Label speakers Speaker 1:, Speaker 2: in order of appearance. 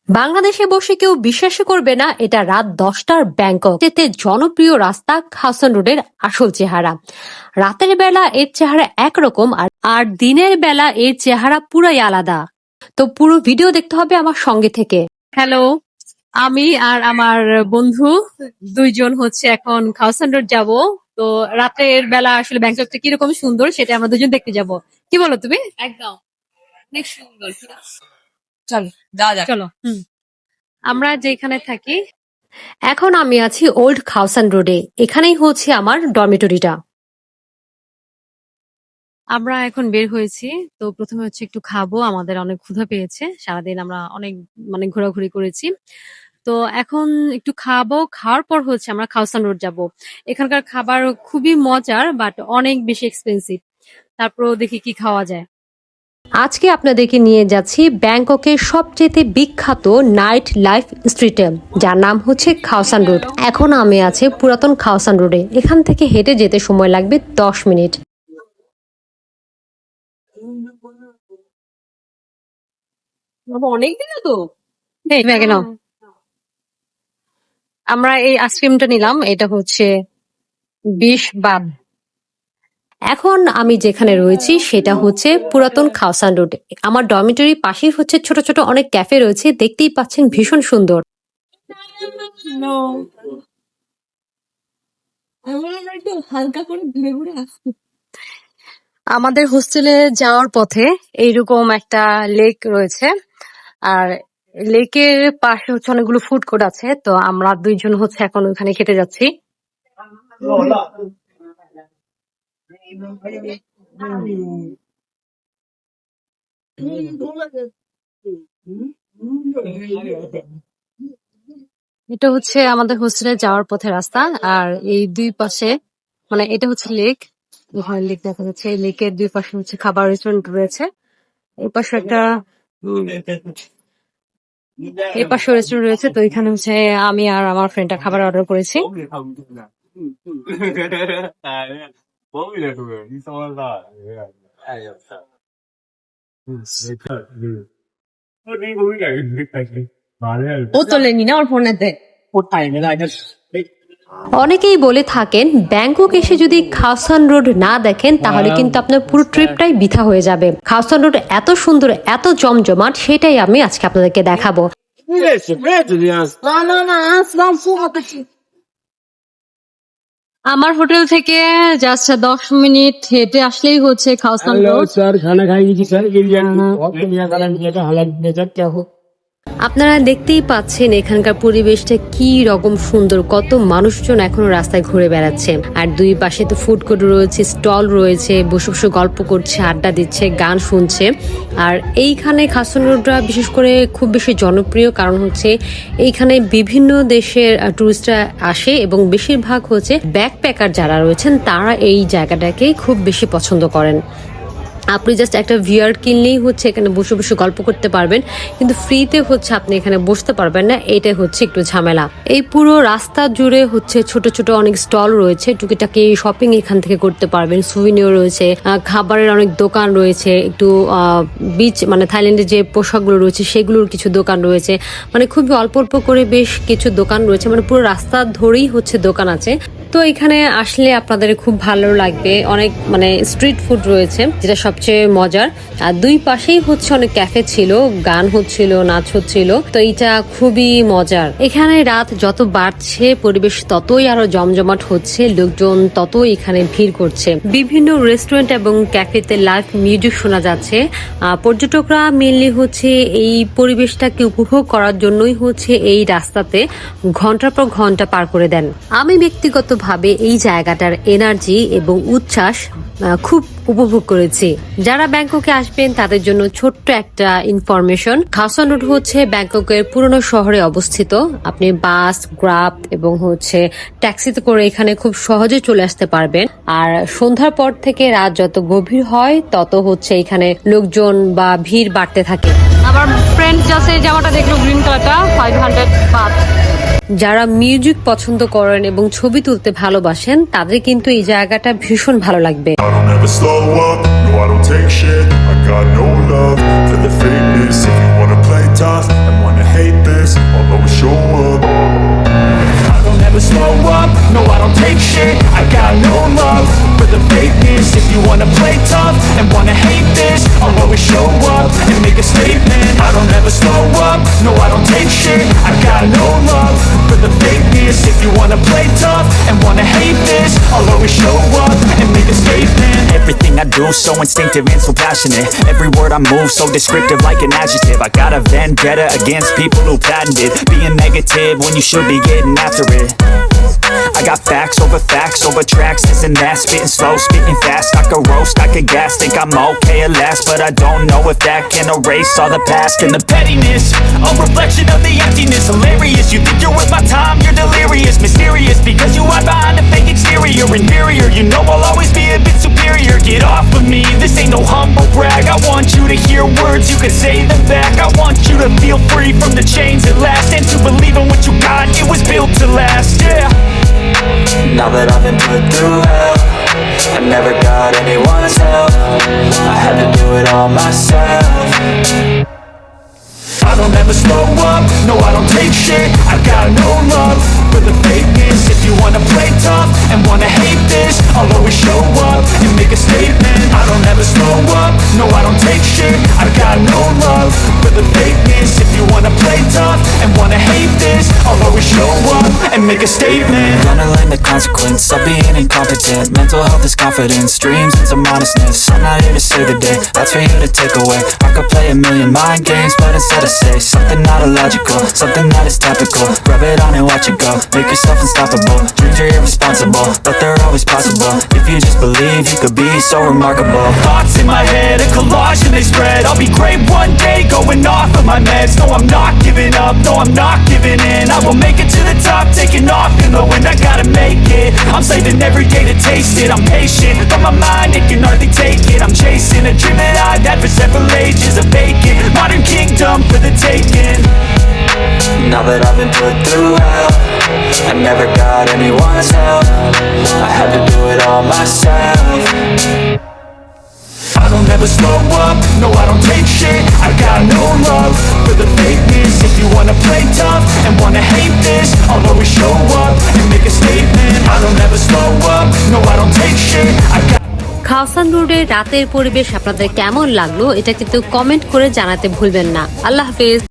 Speaker 1: বাংলাদেশে বসে কেউ বিশ্বাস করবে না, এটা রাত 10টার ব্যাংকক। এতে জনপ্রিয় রাস্তা খাওসান রোডের আসল চেহারা। রাতের বেলা এর চেহারা একরকম, আর দিনের বেলা এর চেহারা পুরাই আলাদা। তো পুরো ভিডিও দেখতে হবে আমার সঙ্গে থেকে। হ্যালো, আমি আর আমার বন্ধু দুইজন হচ্ছে এখন খাওসান রোড যাব। তো রাতের বেলা আসলে ব্যাংককটা কিরকম সুন্দর সেটা আমরা দুজন দেখতে যাব। কি বলো তুমি? একদম অনেক সুন্দর। চলো যাওয়া যাক। চলো। আমরা যেখানে থাকি এখন, আমি আছি ওল্ড খাওসান রোডে। এখানেই হচ্ছে আমার ডরমিটরিটা। আমরা এখন বের হয়েছি। তো প্রথমে হচ্ছে একটু খাবো, আমাদের অনেক ক্ষুধা পেয়েছে, সারাদিন আমরা অনেক ঘোরাঘুরি করেছি। তো এখন একটু খাবো, খাওয়ার পর হচ্ছে আমরা খাওসান রোড যাব। এখানকার খাবার খুবই মজার, বাট অনেক বেশি এক্সপেন্সিভ। তারপর দেখি কি খাওয়া যায়। আজকে আপনাদেরকে নিয়ে যাচ্ছি ব্যাংককের সবচেয়ে বিখ্যাত নাইট লাইফ স্ট্রিটে, যার নাম হচ্ছে খাওসান রোড। এখন আমি আছি পুরাতন খাওসান রোডে। এখান থেকে হেঁটে যেতে সময় লাগবে 10 মিনিট। অনেক দিন তো এই ব্যাগে নাও। আমরা এই আইসক্রিমটা নিলাম, এটা হচ্ছে 20 বাব। এখন আমি যেখানে রয়েছি সেটা হচ্ছে পুরাতন খাওসান রোড। আমার ডরমিটরির পাশেই হচ্ছে ছোট ছোট অনেক ক্যাফে রয়েছে, দেখতেই পাচ্ছেন ভীষণ সুন্দর। হালকা করে ঘুরে ঘুরে আসছি। আমাদের হোস্টেলে যাওয়ার পথে এইরকম একটা লেক রয়েছে, আর লেকের পাশে হচ্ছে অনেকগুলো ফুড কোর্ট আছে। তো আমরা দুইজন হচ্ছে এখন ওখানে খেতে যাচ্ছি। এটা হচ্ছে আমাদের হোস্টেলে যাওয়ার পথে রাস্তা, আর এই দুই পাশে এটা হচ্ছে লেক। ওখানে লেক দেখা যাচ্ছে, এই লেকের দুই পাশে হচ্ছে খাবার রেস্টুরেন্ট রয়েছে। এই পাশে একটা এই পাশে রেস্টুরেন্ট রয়েছে। তো এখানে হচ্ছে আমি আর আমার ফ্রেন্ডটা খাবার অর্ডার করেছি। ও তোলেনি না ওর ফোনেতে। অনেকেই বলে থাকেন ব্যাংকক এসে যদি খাওসান রোড না দেখেন তাহলে কিন্তু আপনার পুরো ট্রিপটাই বৃথা হয়ে যাবে। খাওসান রোড এত সুন্দর, এত জমজমাট, সেটাই আমি আজকে আপনাদেরকে দেখাবো। আমার হোটেল থেকে জাস্ট 10 মিনিট হেঁটে আসলেই হচ্ছে খাওসান রোড। আপনারা দেখতেই পাচ্ছেন এখানকার পরিবেশটা কি রকম সুন্দর, কত মানুষজন এখনো রাস্তায় ঘুরে বেড়াচ্ছে। আর দুই পাশে তো ফুড কোর্ট রয়েছে, স্টল রয়েছে, বসে বসে গল্প করছে, আড্ডা দিচ্ছে, গান শুনছে। আর এইখানে খাওসান রোডটা বিশেষ করে খুব বেশি জনপ্রিয়, কারণ হচ্ছে এইখানে বিভিন্ন দেশের টুরিস্টরা আসে এবং বেশিরভাগ হচ্ছে ব্যাকপ্যাকার যারা রয়েছেন তারা এই জায়গাটাকে খুব বেশি পছন্দ করেন। আপনি জাস্ট একটা ভিআর কিনলেই হচ্ছে এখানে বসে বসে গল্প করতে পারবেন, কিন্তু ফ্রিতে হচ্ছে আপনি এখানে বসতে পারবেন না, এটা হচ্ছে একটু ঝামেলা। এই পুরো রাস্তা জুড়ে হচ্ছে ছোট ছোট অনেক স্টল রয়েছে, টুকিটাকি শপিং এখান থেকে করতে পারবেন। সুভিনির রয়েছে, খাবারের অনেক দোকান রয়েছে, একটু বিচ থাইল্যান্ডের যে পোশাকগুলো রয়েছে সেগুলোর কিছু দোকান রয়েছে। খুবই অল্প অল্প করে বেশ কিছু দোকান রয়েছে, পুরো রাস্তা ধরেই হচ্ছে দোকান আছে। তো এখানে আসলে আপনাদের খুব ভালো লাগবে। অনেক স্ট্রিট ফুড রয়েছে, যেটা সবচেয়ে মজার। আর দুই পাশেই হচ্ছে অনেক ক্যাফে ছিল, গান হচ্ছিল, নাচ হচ্ছিল। তো এটা খুবই মজার। এখানে রাত যত বাড়ছে পরিবেশ ততই আরো জমজমাট হচ্ছে, লোকজন ততই এখানে ভিড় করছে। বিভিন্ন রেস্টুরেন্ট এবং ক্যাফেতে লাইভ মিউজিক শোনা যাচ্ছে। পর্যটকরা মেনলি হচ্ছে এই পরিবেশটাকে উপভোগ করার জন্যই হচ্ছে এই রাস্তাতে ঘন্টার পর ঘন্টা পার করে দেন। আমি ব্যক্তিগতভাবে এই জায়গাটার এনার্জি এবং উচ্ছ্বাস খুব উপভোগ করেছি। যারা ব্যাংককে আসবেন তাদের জন্য ছোট্ট একটা ইনফরমেশন, খাওসান রোড হচ্ছে ব্যাংককের পুরনো শহরে অবস্থিত। আপনি বাস, গ্রাব এবং হচ্ছে ট্যাক্সিতে করে এখানে খুব সহজে চলে আসতে পারবেন। আর সন্ধ্যার পর থেকে রাত যত গভীর হয় তত হচ্ছে এখানে লোকজন বা ভিড় বাড়তে থাকে। আমার ফ্রেন্ড জাস্ট এই জামাটা দেখলো, গ্রিন কালারটা 500 বাট। যারা মিউজিক পছন্দ করেন এবং ছবি তুলতে ভালোবাসেন তাদের কিন্তু এই জায়গাটা ভীষণ ভালো লাগবে।
Speaker 2: I don't ever slow up, no I don't take shit. I got no love for the fakeness. If you wanna play tough and wanna hate
Speaker 3: you wanna play tough and wanna hate this, I'll always show up and make a statement. I don't ever slow up, no I don't take shit. I got no love for the fakeness. If you wanna play tough and wanna hate this, I'll always show up and make a statement. Everything I do so instinctive and so passionate. Every word I move so descriptive like an adjective. I got a vendetta against people who patented being negative when you should be getting after it. I got facts over tracks, this and that. Spitting slow, spitting fast. I could roast, I could gas. Think I'm okay at last, but I don't know if that can erase all the past. And the pettiness, a reflection of the emptiness. Hilarious, you think you're worth my time, you're delirious. Mysterious, because you hide behind a fake exterior. Inferior, you know I'll always be a bit superior. Get off of me, this ain't no humble brag. I want you to hear words, you can say them back. I want you to feel free from the chains at last, and to believe in what you got, it was built to last, yeah.
Speaker 4: Now that I've been put through hell, I never got anyone's help. I had to do it all myself.
Speaker 3: I don't ever slow up, no I don't take shit. I got no love for the fakeness. If you wanna play tough and wanna hate this, I'll always show up and make a statement. I don't ever slow up, no I don't take shit. I got no love for the fakeness. If you wanna play tough and wanna hate this, I'll always show up and make a statement.
Speaker 4: Gonna learn the consequence of being incompetent. Mental health is confidence, dreams and some honestness. I'm not here to save the day, that's for you to take away. I could play a million mind games, but instead I say something not illogical, something that is topical. Rub it on and watch it go, make yourself unstoppable. Dreams are irresponsible, but they're always possible. If you just believe, you could be so remarkable.
Speaker 3: Thoughts in my head, a collage and they spread. I'll be great one day, going off of my meds. No, I'm not giving up, no, I'm not giving in. I will make it to the top, taking off in the wind. I gotta make it, I'm saving every day to taste it. I'm patient, but my mind, it can hardly take it. I'm chasing a dream that I've had for several ages. A vacant, modern kingdom for the taking.
Speaker 4: Now that I've been put through hell, I never got anyone's help. I had to do it all myself.
Speaker 3: I don't ever slow up, no I don't take shit. I got no love for the fakeness. If you wanna play tough and wanna hate this, I'll always show up and make a statement. I don't ever slow up, no I don't take shit. I got
Speaker 1: খাওসান রোডের রাতের পরিবেশ আপনাদের কেমন লাগলো এটা কিন্তু comment করে জানাতে ভুলবেন না। আল্লাহ হাফেজ।